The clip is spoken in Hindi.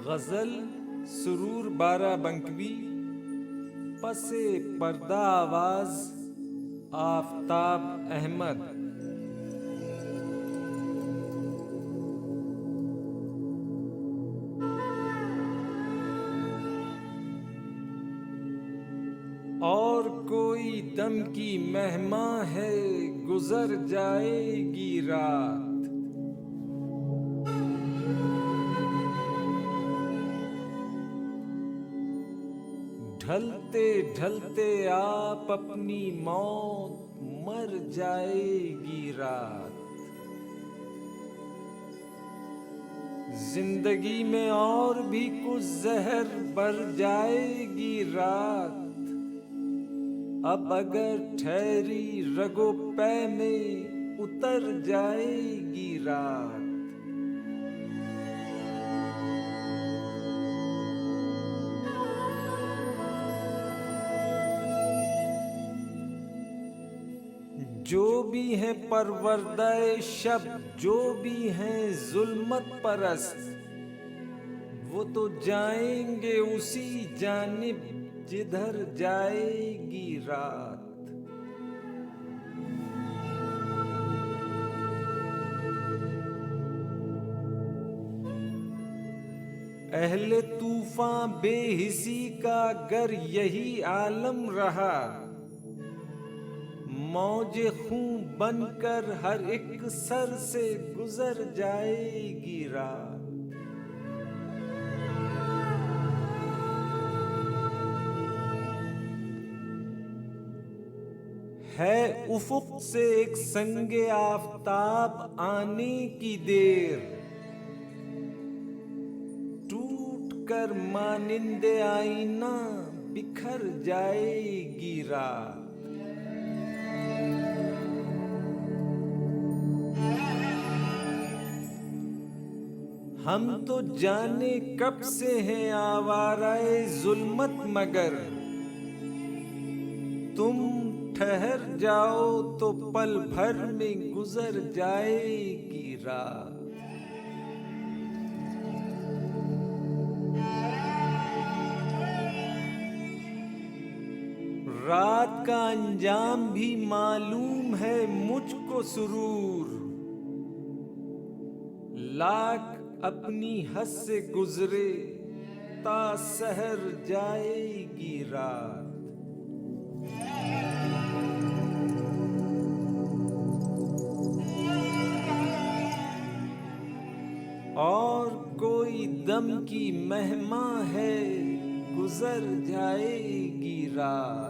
गजल सुरूर बाराबंकवी, पसे पर्दा आवाज आफताब अहमद। और कोई दम की मेहमान है, गुजर जाएगी रात। ढलते ढलते आप अपनी मौत, मर जाएगी रात। जिंदगी में और भी कुछ जहर भर जाएगी रात। अब अगर ठहरी रगो पै में, उतर जाएगी रात। जो भी हैं परवरदाए शब, जो भी हैं जुल्मत परस्त, वो तो जाएंगे उसी जानिब जिधर जाएगी रात। अहले तूफान बेहिसी का अगर यही आलम रहा, मौजे खून बनकर हर एक सर से गुजर जाएगी रात। है उफुक से एक संगे आफताब आने की देर, टूट कर मानिंदे आईना बिखर जाएगी रात। हम तो जाने कब से हैं आवाराए जुल्मत, मगर तुम ठहर जाओ तो पल भर में गुजर जाएगी रात। रात का अंजाम भी मालूम है मुझको सुरूर, लाख अपनी हद से गुजरे ता सहर जाएगी रात। और कोई दम की मेहमान है, गुजर जाएगी रात।